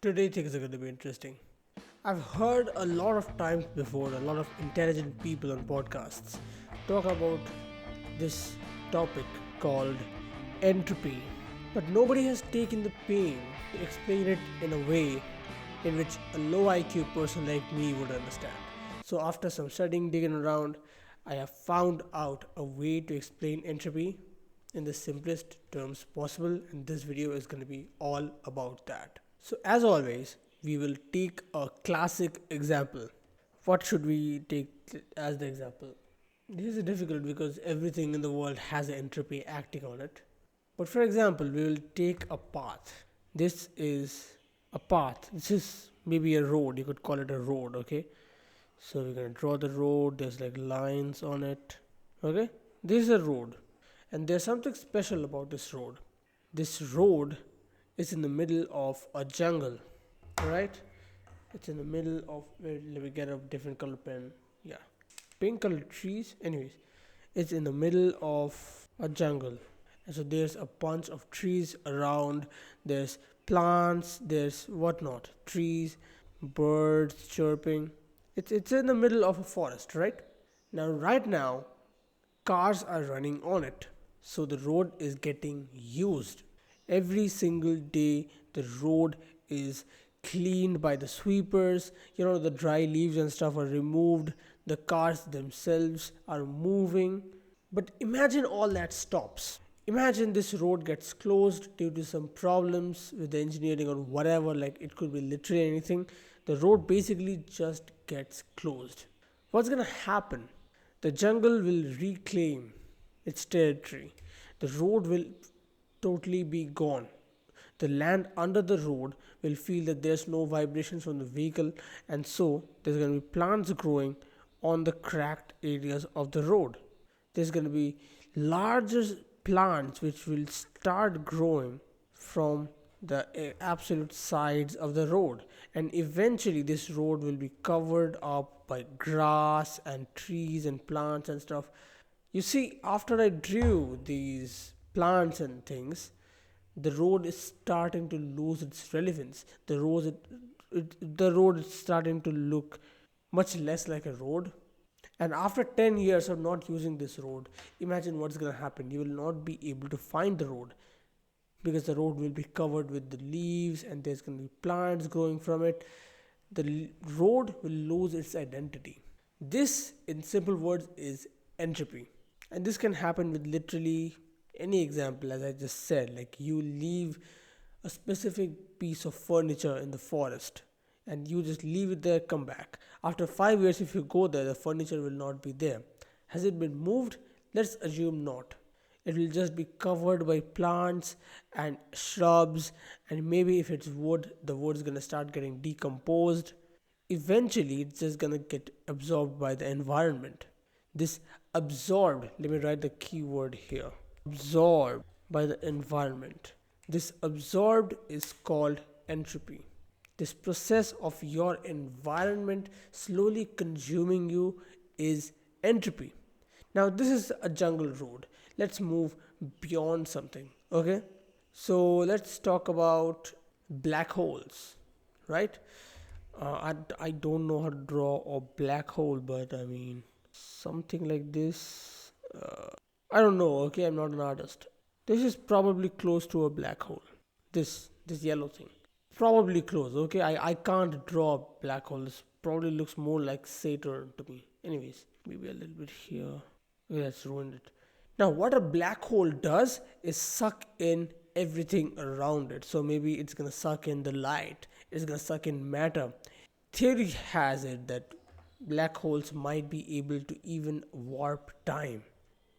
Today things are going to be interesting. I've heard a lot of times before a lot of intelligent people on podcasts talk about this topic called entropy, but nobody has taken the pain to explain it in a way in which a low IQ person like me would understand. So, after some studying, digging around, I have found out a way to explain entropy in the simplest terms possible, and this video is going to be all about that. So, as always, we will take a classic example. What should we take as the example? This is difficult because everything in the world has entropy acting on it. But for example, we will take a path. This is a path. This is maybe a road. You could call it a road, okay? So we're gonna draw the road. There's like lines on it, okay? This is a road, and there's something special about this road. This road is in the middle of a jungle, right? It's in the middle of. Wait, let me get a different color pen. Yeah, pink colored trees. Anyways, it's in the middle of a jungle, and so there's a bunch of trees around. There's plants. There's whatnot. Trees, birds chirping. It's in the middle of a forest, right? Right now, cars are running on it. So the road is getting used. Every single day, the road is cleaned by the sweepers. The dry leaves and stuff are removed. The cars themselves are moving. But imagine all that stops. Imagine this road gets closed due to some problems with the engineering or whatever, like it could be literally anything. The road basically just gets closed. What's gonna happen? The jungle will reclaim its territory. The road will totally be gone. The land under the road will feel that there's no vibrations from the vehicle, and so there's going to be plants growing on the cracked areas of the road. There's going to be larger plants which will start growing from the absolute sides of the road, and eventually this road will be covered up by grass and trees and plants and stuff. You see, after I drew these plants and things, the road is starting to lose its relevance. The road is starting to look much less like a road. And after 10 years of not using this road, imagine what's going to happen. You will not be able to find the road because the road will be covered with the leaves and there's going to be plants growing from it. The road will lose its identity. This, in simple words, is entropy. And this can happen with literally any example, as I just said. Like you leave a specific piece of furniture in the forest and you just leave it there, come back. After 5 years, if you go there, the furniture will not be there. Has it been moved? Let's assume not. It will just be covered by plants and shrubs, and maybe if it's wood, the wood is gonna start getting decomposed. Eventually, it's just gonna get absorbed by the environment. This absorbed, let me write the keyword here, absorbed by the environment. This absorbed is called entropy. This process of your environment slowly consuming you is entropy. Now, this is a jungle road. Let's move beyond something, okay? So, let's talk about black holes, right? I don't know how to draw a black hole, but I mean, something like this. I don't know, okay? I'm not an artist. This is probably close to a black hole. This yellow thing. Probably close, okay? I can't draw a black hole. This probably looks more like Saturn to me. Anyways, maybe a little bit here. Okay, that's ruined it. Now, what a black hole does is suck in everything around it. So maybe it's gonna suck in the light, it's gonna suck in matter. Theory has it that black holes might be able to even warp time.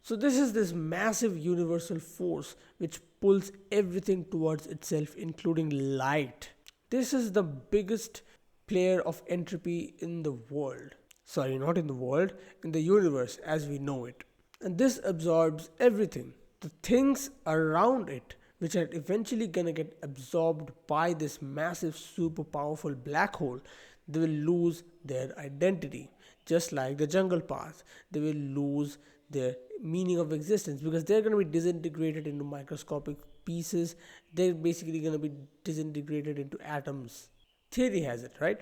So, this is this massive universal force which pulls everything towards itself, including light. This is the biggest player of entropy in the world. Sorry, not in the world, in the universe as we know it. And this absorbs everything. The things around it, which are eventually gonna get absorbed by this massive, super powerful black hole, they will lose their identity. Just like the jungle path, they will lose their meaning of existence because they're going to be disintegrated into microscopic pieces, they're basically going to be disintegrated into atoms. Theory has it, right?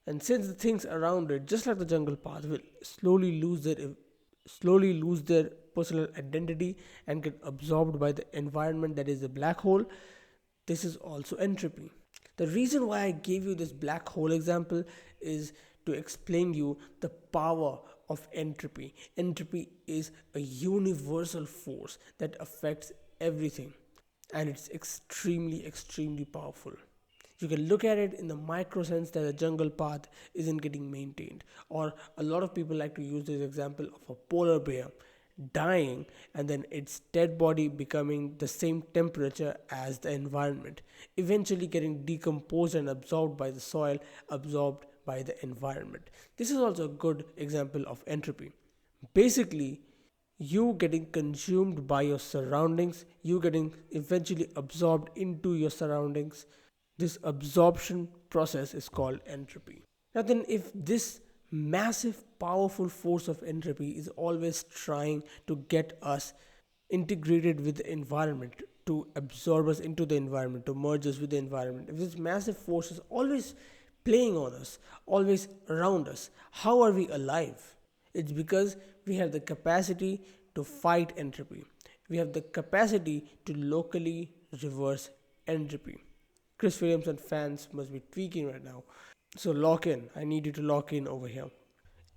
And since the things around it, just like the jungle path, will slowly lose their personal identity and get absorbed by the environment that is the black hole, this is also entropy. The reason why I gave you this black hole example is to explain you the power of entropy. Entropy is a universal force that affects everything, and it's extremely powerful. You can look at it in the micro sense that a jungle path isn't getting maintained. Or a lot of people like to use this example of a polar bear dying and then its dead body becoming the same temperature as the environment, eventually getting decomposed and absorbed by the soil, absorbed by the environment. This is also a good example of entropy. Basically, you getting consumed by your surroundings, you getting eventually absorbed into your surroundings. This absorption process is called entropy. Now, then, if this massive, powerful force of entropy is always trying to get us integrated with the environment, to absorb us into the environment, to merge us with the environment, if this massive force is always playing on us, always around us, how are we alive? It's because we have the capacity to fight entropy. We have the capacity to locally reverse entropy. Chris Williamson fans must be tweaking right now. So lock in. I need you to lock in over here.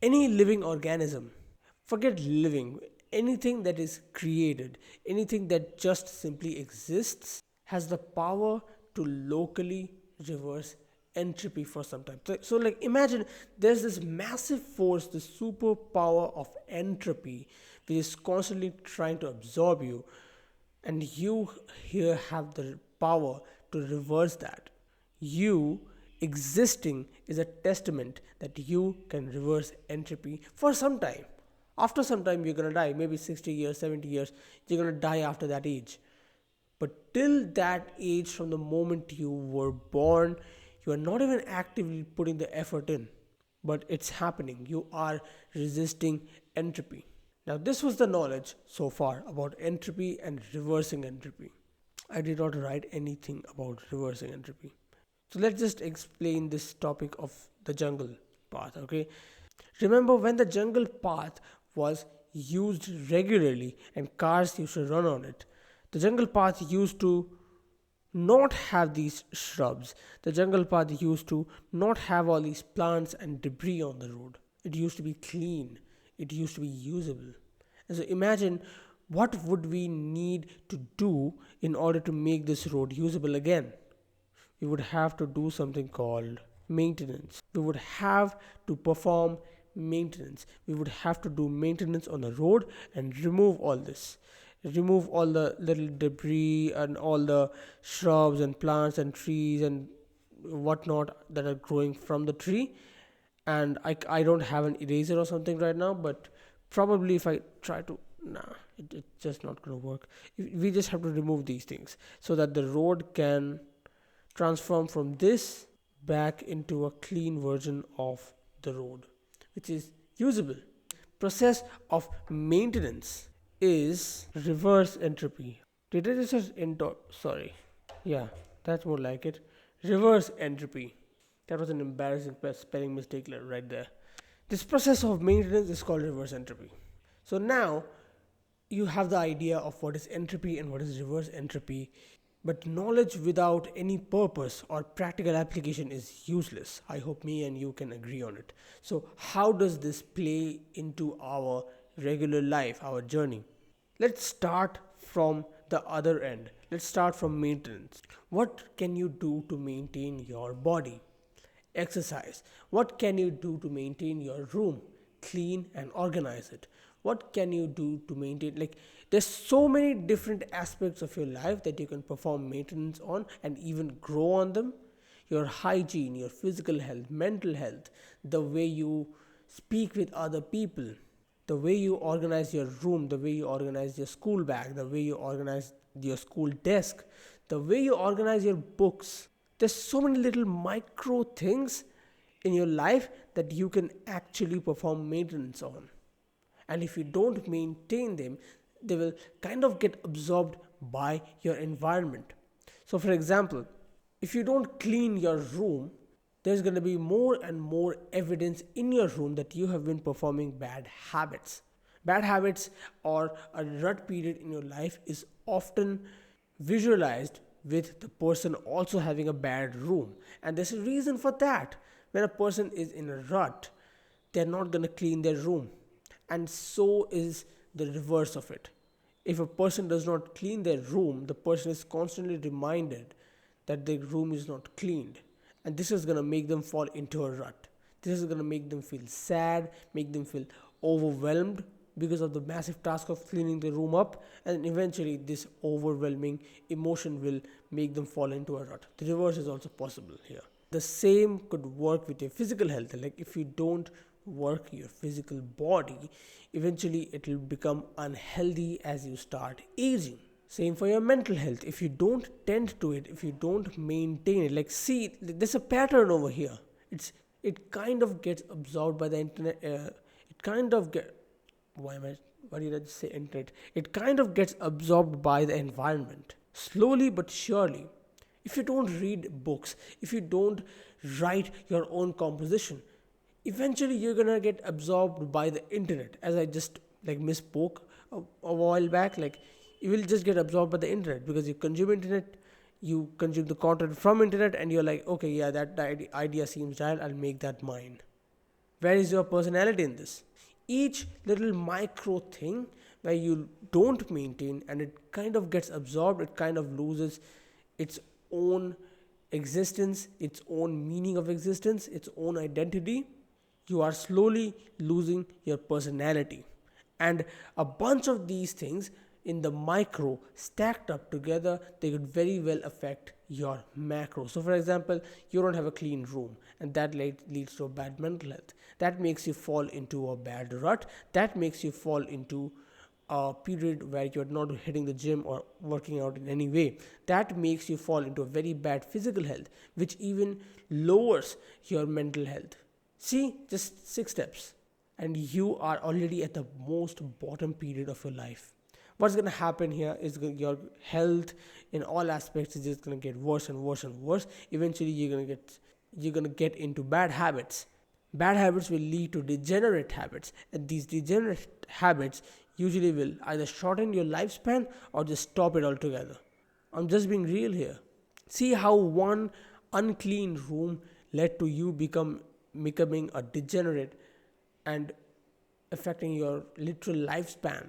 Any living organism, forget living, anything that is created, anything that just simply exists, has the power to locally reverse entropy for some time. So like imagine there's this massive force, the superpower of entropy, which is constantly trying to absorb you, and you here have the power to reverse that. You existing is a testament that you can reverse entropy for some time. After some time, you're gonna die, maybe 60 years, 70 years, you're gonna die after that age. But till that age, from the moment you were born, you are not even actively putting the effort in, but it's happening. You are resisting entropy. Now, this was the knowledge so far about entropy and reversing entropy. I did not write anything about reversing entropy. So let's just explain this topic of the jungle path, okay? Remember when the jungle path was used regularly and cars used to run on it, the jungle path used to not have these shrubs. The jungle path used to not have all these plants and debris on the road. It used to be clean. It used to be usable. And so imagine what would we need to do in order to make this road usable again. We would have to do something called maintenance. We would have to perform maintenance. We would have to do maintenance on the road and remove all this. Remove all the little debris and all the shrubs and plants and trees and whatnot that are growing from the tree. And I don't have an eraser or something right now, but probably if I try to, it's just not going to work. We just have to remove these things so that the road can transform from this back into a clean version of the road, which is usable. Process of maintenance is reverse entropy. Did I just say sorry? Yeah, that's more like it. Reverse entropy. That was an embarrassing spelling mistake right there. This process of maintenance is called reverse entropy. So now you have the idea of what is entropy and what is reverse entropy. But knowledge without any purpose or practical application is useless. I hope me and you can agree on it. So, how does this play into our regular life, our journey? Let's start from the other end. Let's start from maintenance. What can you do to maintain your body? Exercise. What can you do to maintain your room? Clean and organize it. What can you do to maintain, like, there's so many different aspects of your life that you can perform maintenance on and even grow on them. Your hygiene, your physical health, mental health, the way you speak with other people, the way you organize your room, the way you organize your school bag, the way you organize your school desk, the way you organize your books. There's so many little micro things in your life that you can actually perform maintenance on. And if you don't maintain them, they will kind of get absorbed by your environment. So, for example, if you don't clean your room, there's going to be more and more evidence in your room that you have been performing bad habits. Bad habits or a rut period in your life is often visualized with the person also having a bad room. And there's a reason for that. When a person is in a rut, they're not going to clean their room. And so is the reverse of it. If a person does not clean their room, the person is constantly reminded that their room is not cleaned. And this is going to make them fall into a rut. This is going to make them feel sad, make them feel overwhelmed because of the massive task of cleaning the room up, and eventually this overwhelming emotion will make them fall into a rut. The reverse is also possible here. The same could work with your physical health. Like if you don't work your physical body, eventually it will become unhealthy as you start aging. Same for your mental health. If you don't tend to it, if you don't maintain it, like see, there's a pattern over here. It kind of gets absorbed by the internet. It kind of get why did I just say internet? It kind of gets absorbed by the environment slowly but surely. If you don't read books, if you don't write your own composition, eventually you're gonna get absorbed by the internet. As I just like misspoke a while back, like you will just get absorbed by the internet because you consume internet, you consume the content from internet, and you're like, okay, yeah, that idea seems right, I'll make that mine. Where is your personality in this? Each little micro thing where you don't maintain and it kind of gets absorbed, it kind of loses its own existence, its own meaning of existence, its own identity. You are slowly losing your personality. And a bunch of these things in the micro stacked up together, they could very well affect your macro. So for example, you don't have a clean room and that leads to a bad mental health. That makes you fall into a bad rut. That makes you fall into a period where you're not hitting the gym or working out in any way. That makes you fall into a very bad physical health, which even lowers your mental health. See, just 6 steps and you are already at the most bottom period of your life. What's going to happen here is your health in all aspects is just going to get worse and worse and worse. Eventually you're going to get into bad habits. Bad habits will lead to degenerate habits, and these degenerate habits usually will either shorten your lifespan or just stop it altogether. I'm just being real here. See how one unclean room led to you becoming a degenerate and affecting your literal lifespan.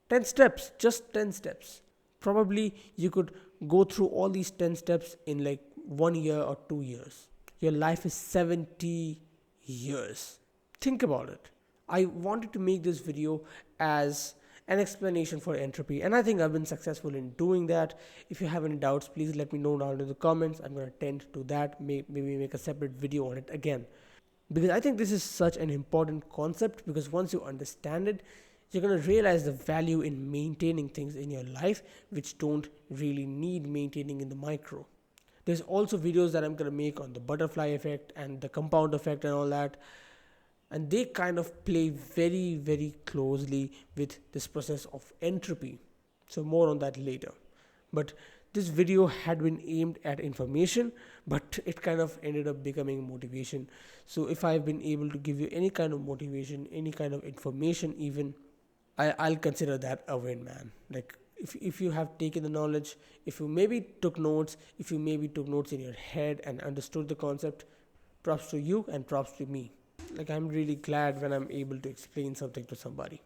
10 steps, just 10 steps. Probably you could go through all these 10 steps in like 1 year or 2 years. Your life is 70 years. Think about it. I wanted to make this video as an explanation for entropy, and I think I've been successful in doing that. If you have any doubts, please let me know down in the comments. I'm going to tend to that, maybe make a separate video on it again, because I think this is such an important concept, because once you understand it, you're going to realize the value in maintaining things in your life which don't really need maintaining in the micro. There's also videos that I'm going to make on the butterfly effect and the compound effect and all that, and they kind of play very, very closely with this process of entropy. So more on that later. But this video had been aimed at information, but it kind of ended up becoming motivation. So if I've been able to give you any kind of motivation, any kind of information even, I'll consider that a win, man. Like if you have taken the knowledge, if you maybe took notes, if you maybe took notes in your head and understood the concept, props to you and props to me. Like I'm really glad when I'm able to explain something to somebody.